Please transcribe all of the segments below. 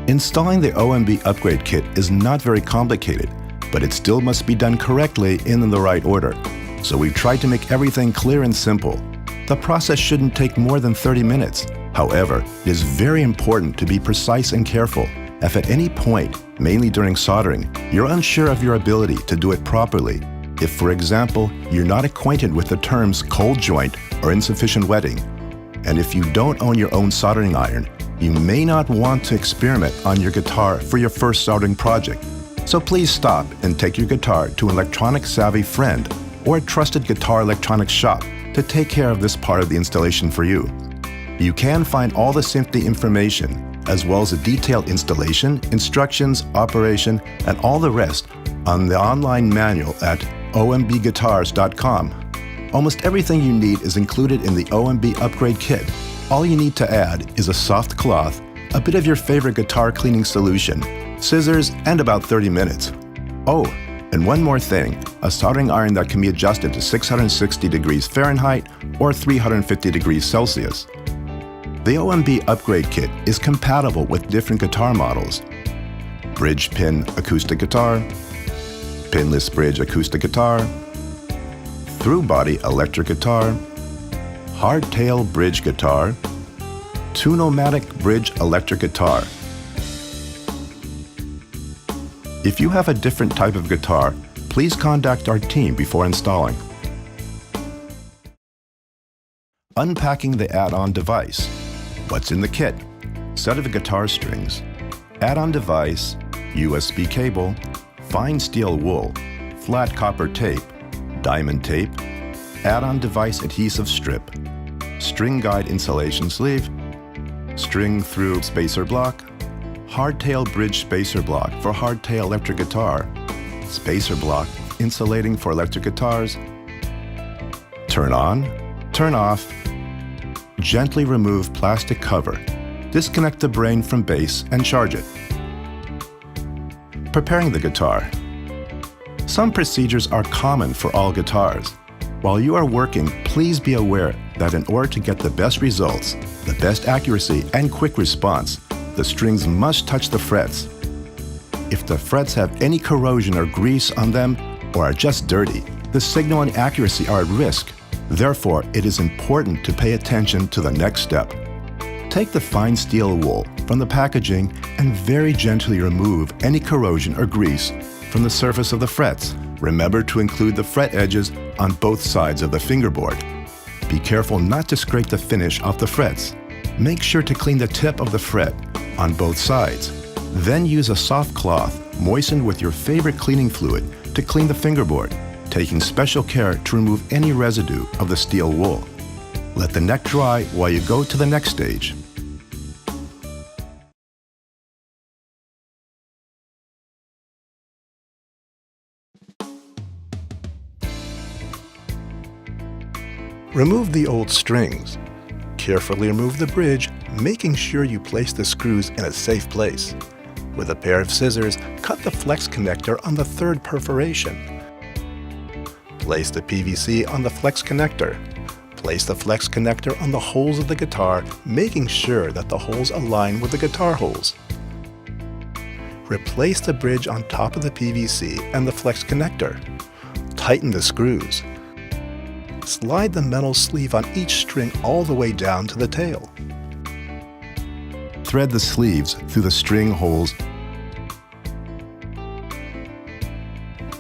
Installing the OMB upgrade kit is not very complicated, but it still must be done correctly and in the right order. So we've tried to make everything clear and simple. The process shouldn't take more than 30 minutes. However, it is very important to be precise and careful. If at any point, mainly during soldering, you're unsure of your ability to do it properly, if, for example, you're not acquainted with the terms cold joint or insufficient wetting, and if you don't own your own soldering iron, you may not want to experiment on your guitar for your first soldering project. So please stop and take your guitar to an electronic-savvy friend or a trusted guitar electronics shop to take care of this part of the installation for you. You can find all the safety information, as well as a detailed installation, instructions, operation, and all the rest on the online manual at ombguitars.com. Almost everything you need is included in the OMB upgrade kit. All you need to add is a soft cloth, a bit of your favorite guitar cleaning solution, scissors, and about 30 minutes. Oh, and one more thing, a soldering iron that can be adjusted to 660 degrees Fahrenheit or 350 degrees Celsius. The OMB upgrade kit is compatible with different guitar models: bridge pin acoustic guitar, pinless bridge acoustic guitar, through body electric guitar, hardtail bridge guitar, two-pneumatic bridge electric guitar. If you have a different type of guitar, please contact our team before installing. Unpacking the add-on device. What's in the kit? Set of guitar strings, add-on device, USB cable, fine steel wool, flat copper tape, diamond tape, add-on device adhesive strip, string guide insulation sleeve, string through spacer block, hardtail bridge spacer block for hardtail electric guitar, spacer block insulating for electric guitars, turn on, turn off, gently remove plastic cover, disconnect the brain from base and charge it. Preparing the guitar. Some procedures are common for all guitars. While you are working, please be aware that in order to get the best results, the best accuracy, and quick response, the strings must touch the frets. If the frets have any corrosion or grease on them or are just dirty, the signal and accuracy are at risk. Therefore, it is important to pay attention to the next step. Take the fine steel wool from the packaging and very gently remove any corrosion or grease from the surface of the frets. Remember to include the fret edges on both sides of the fingerboard. Be careful not to scrape the finish off the frets. Make sure to clean the tip of the fret on both sides. Then use a soft cloth moistened with your favorite cleaning fluid to clean the fingerboard, taking special care to remove any residue of the steel wool. Let the neck dry while you go to the next stage. Remove the old strings. Carefully remove the bridge, making sure you place the screws in a safe place. With a pair of scissors, cut the flex connector on the third perforation. Place the PVC on the flex connector. Place the flex connector on the holes of the guitar, making sure that the holes align with the guitar holes. Replace the bridge on top of the PVC and the flex connector. Tighten the screws. Slide the metal sleeve on each string all the way down to the tail. Thread the sleeves through the string holes.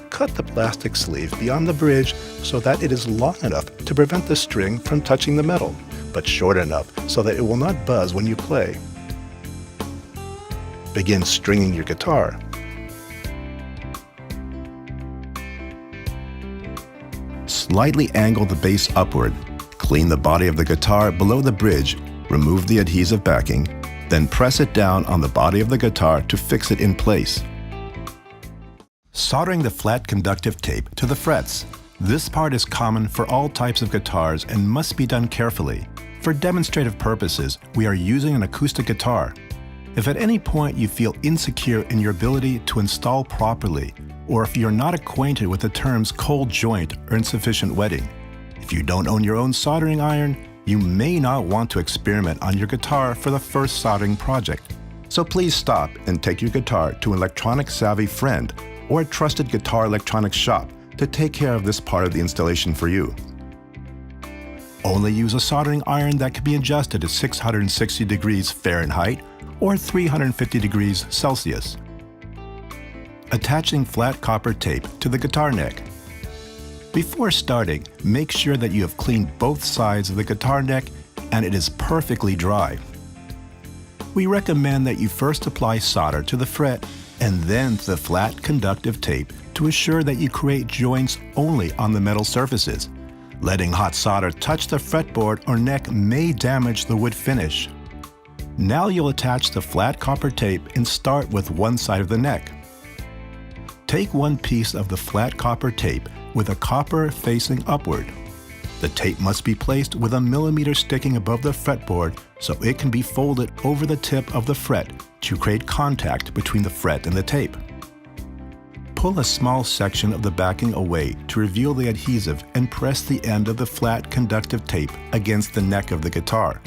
Cut the plastic sleeve beyond the bridge so that it is long enough to prevent the string from touching the metal, but short enough so that it will not buzz when you play. Begin stringing your guitar. Slightly angle the base upward. Clean the body of the guitar below the bridge, remove the adhesive backing, then press it down on the body of the guitar to fix it in place. Soldering the flat conductive tape to the frets. This part is common for all types of guitars and must be done carefully. For demonstrative purposes, we are using an acoustic guitar. If at any point you feel insecure in your ability to install properly, or if you're not acquainted with the terms cold joint or insufficient wetting, if you don't own your own soldering iron, you may not want to experiment on your guitar for the first soldering project. So please stop and take your guitar to an electronic-savvy friend or a trusted guitar electronics shop to take care of this part of the installation for you. Only use a soldering iron that can be adjusted to 660 degrees Fahrenheit or 350 degrees Celsius. Attaching flat copper tape to the guitar neck. Before starting, make sure that you have cleaned both sides of the guitar neck and it is perfectly dry. We recommend that you first apply solder to the fret and then to the flat conductive tape to assure that you create joints only on the metal surfaces. Letting hot solder touch the fretboard or neck may damage the wood finish. Now you'll attach the flat copper tape and start with one side of the neck. Take one piece of the flat copper tape with a copper facing upward. The tape must be placed with a millimeter sticking above the fretboard so it can be folded over the tip of the fret to create contact between the fret and the tape. Pull a small section of the backing away to reveal the adhesive and press the end of the flat conductive tape against the neck of the guitar.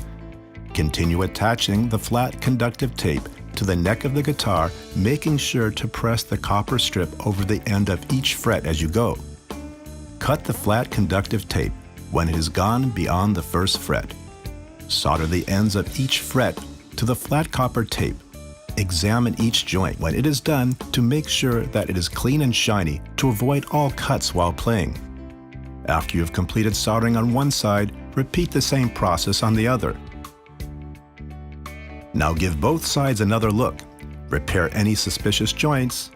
Continue attaching the flat conductive tape to the neck of the guitar, making sure to press the copper strip over the end of each fret as you go. Cut the flat conductive tape when it has gone beyond the first fret. Solder the ends of each fret to the flat copper tape. Examine each joint when it is done to make sure that it is clean and shiny to avoid all cuts while playing. After you have completed soldering on one side, repeat the same process on the other. Now give both sides another look. Repair any suspicious joints.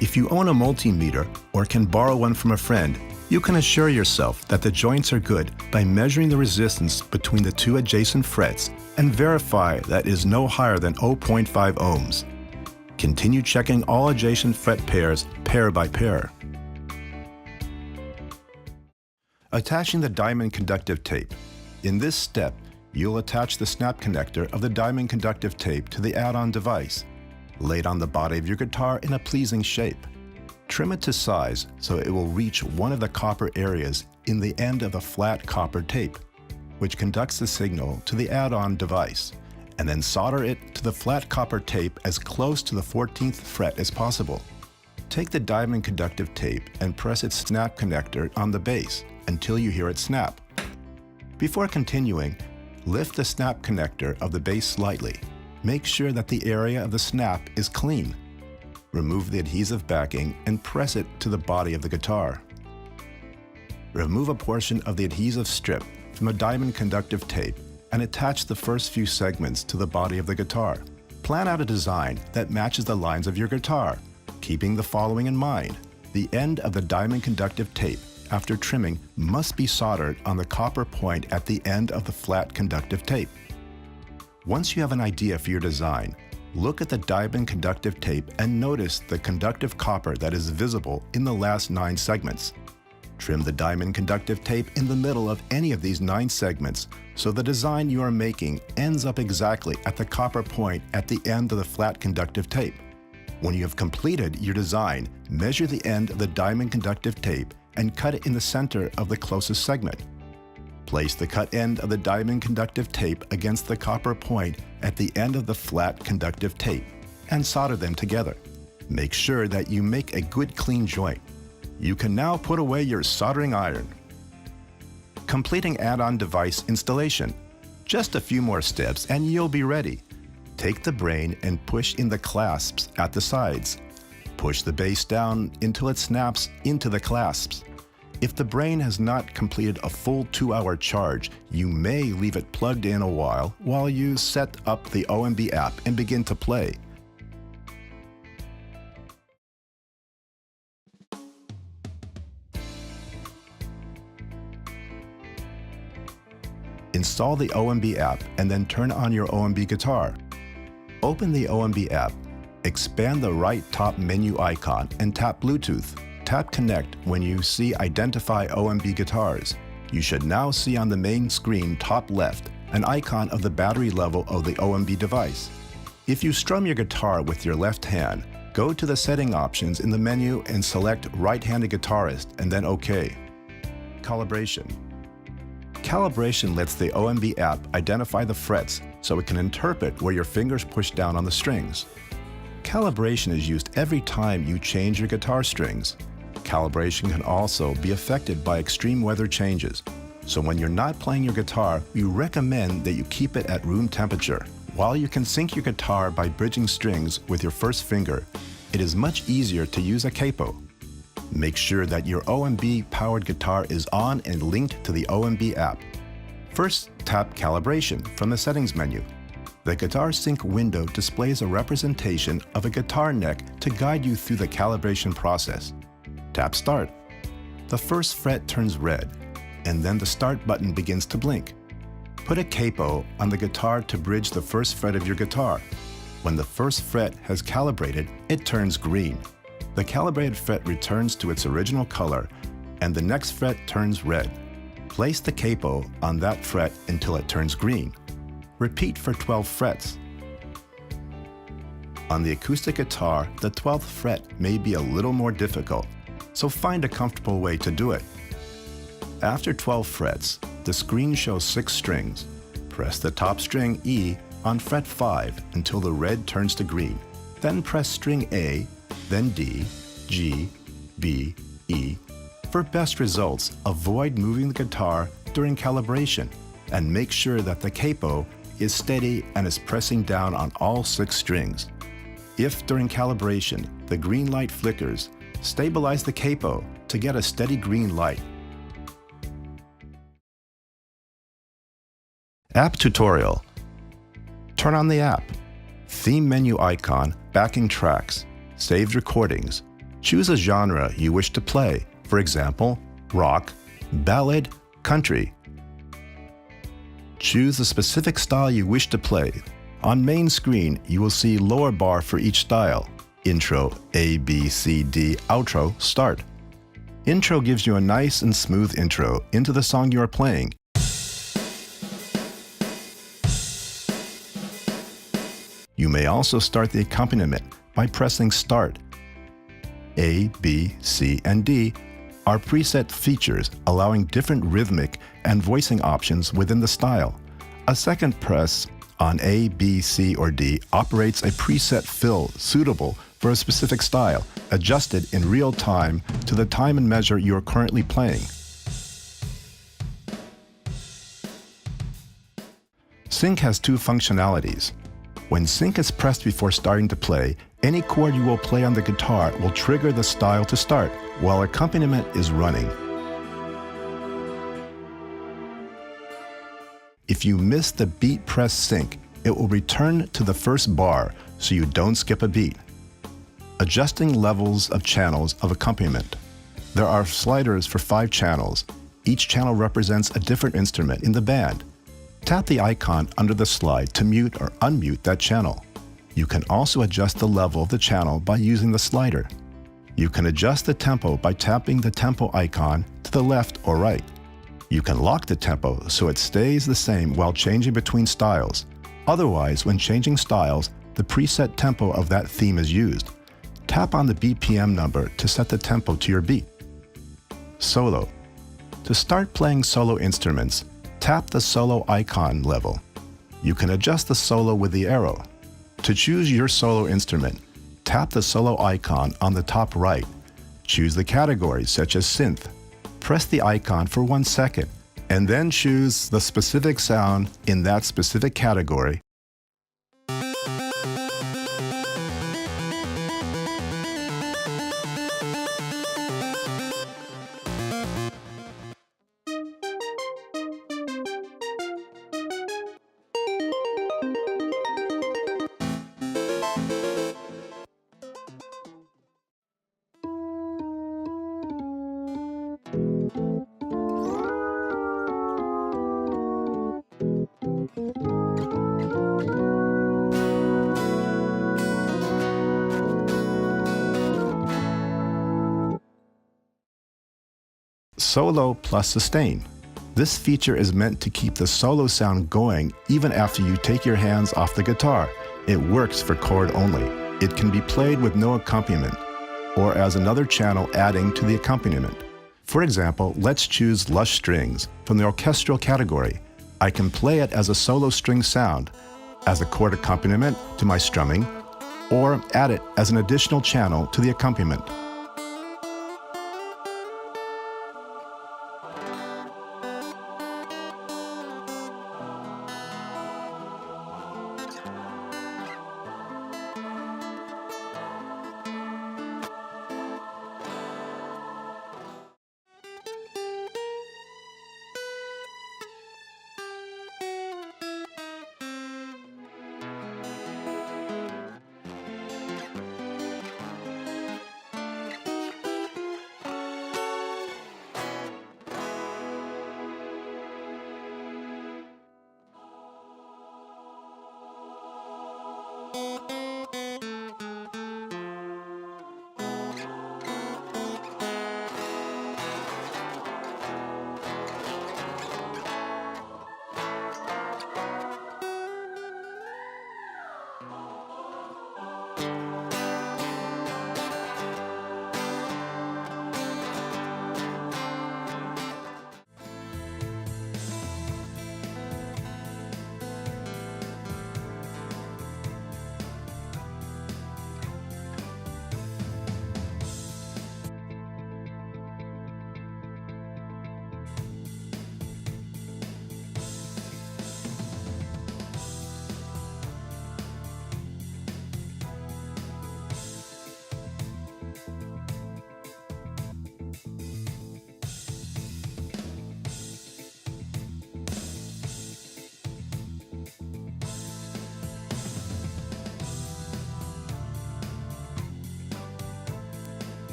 If you own a multimeter or can borrow one from a friend, you can assure yourself that the joints are good by measuring the resistance between the two adjacent frets and verify that it is no higher than 0.5 ohms. Continue checking all adjacent fret pairs pair by pair. Attaching the diamond conductive tape. In this step, you'll attach the snap connector of the diamond conductive tape to the add-on device. Lay it on the body of your guitar in a pleasing shape. Trim it to size so it will reach one of the copper areas in the end of the flat copper tape, which conducts the signal to the add-on device, and then solder it to the flat copper tape as close to the 14th fret as possible. Take the diamond conductive tape and press its snap connector on the base until you hear it snap. Before continuing, lift the snap connector of the base slightly. Make sure that the area of the snap is clean. Remove the adhesive backing and press it to the body of the guitar. Remove a portion of the adhesive strip from a diamond conductive tape and attach the first few segments to the body of the guitar. Plan out a design that matches the lines of your guitar, keeping the following in mind. The end of the diamond conductive tape, after trimming, must be soldered on the copper point at the end of the flat conductive tape. Once you have an idea for your design, look at the diamond conductive tape and notice the conductive copper that is visible in the last 9 segments. Trim the diamond conductive tape in the middle of any of these 9 segments so the design you are making ends up exactly at the copper point at the end of the flat conductive tape. When you have completed your design, measure the end of the diamond conductive tape and cut it in the center of the closest segment. Place the cut end of the diamond conductive tape against the copper point at the end of the flat conductive tape and solder them together. Make sure that you make a good clean joint. You can now put away your soldering iron. Completing add-on device installation. Just a few more steps and you'll be ready. Take the brain and push in the clasps at the sides. Push the base down until it snaps into the clasps. If the brain has not completed a full 2-hour charge, you may leave it plugged in a while you set up the OMB app and begin to play. Install the OMB app and then turn on your OMB guitar. Open the OMB app, expand the right top menu icon and tap Bluetooth. Tap Connect when you see Identify OMB Guitars. You should now see on the main screen top left an icon of the battery level of the OMB device. If you strum your guitar with your left hand, go to the setting options in the menu and select Right-handed Guitarist and then OK. Calibration. Calibration lets the OMB app identify the frets so it can interpret where your fingers push down on the strings. Calibration is used every time you change your guitar strings. Calibration can also be affected by extreme weather changes, so when you're not playing your guitar, we recommend that you keep it at room temperature. While you can sync your guitar by bridging strings with your first finger, it is much easier to use a capo. Make sure that your OMB-powered guitar is on and linked to the OMB app. First, tap Calibration from the Settings menu. The Guitar Sync window displays a representation of a guitar neck to guide you through the calibration process. Tap Start. The first fret turns red, and then the Start button begins to blink. Put a capo on the guitar to bridge the first fret of your guitar. When the first fret has calibrated, it turns green. The calibrated fret returns to its original color, and the next fret turns red. Place the capo on that fret until it turns green. Repeat for 12 frets. On the acoustic guitar, the 12th fret may be a little more difficult, so find a comfortable way to do it. After 12 frets, the screen shows 6 strings. Press the top string E on fret 5 until the red turns to green. Then press string A, then D, G, B, E. For best results, avoid moving the guitar during calibration and make sure that the capo is steady and is pressing down on all 6 strings. If during calibration the green light flickers, stabilize the capo to get a steady green light. App Tutorial. Turn on the app. Theme menu icon, backing tracks, saved recordings. Choose a genre you wish to play, for example, rock, ballad, country. Choose the specific style you wish to play. On main screen, you will see lower bar for each style. Intro, A, B, C, D, outro, start. Intro gives you a nice and smooth intro into the song you are playing. You may also start the accompaniment by pressing Start. A, B, C, and D are preset features allowing different rhythmic and voicing options within the style. A second press on A, B, C, or D operates a preset fill suitable for a specific style, adjusted in real time to the time and measure you are currently playing. Sync has 2 functionalities. When sync is pressed before starting to play, any chord you will play on the guitar will trigger the style to start while accompaniment is running. If you miss the beat press sync, it will return to the first bar so you don't skip a beat. Adjusting levels of channels of accompaniment. There are sliders for 5 channels. Each channel represents a different instrument in the band. Tap the icon under the slide to mute or unmute that channel. You can also adjust the level of the channel by using the slider. You can adjust the tempo by tapping the tempo icon to the left or right. You can lock the tempo so it stays the same while changing between styles. Otherwise, when changing styles, the preset tempo of that theme is used. Tap on the BPM number to set the tempo to your beat. Solo. To start playing solo instruments, tap the solo icon level. You can adjust the solo with the arrow. To choose your solo instrument, tap the solo icon on the top right. Choose the category such as synth. Press the icon for 1 second, and then choose the specific sound in that specific category. Solo plus sustain. This feature is meant to keep the solo sound going even after you take your hands off the guitar. It works for chord only. It can be played with no accompaniment, or as another channel adding to the accompaniment. For example, let's choose lush strings from the orchestral category. I can play it as a solo string sound, as a chord accompaniment to my strumming, or add it as an additional channel to the accompaniment.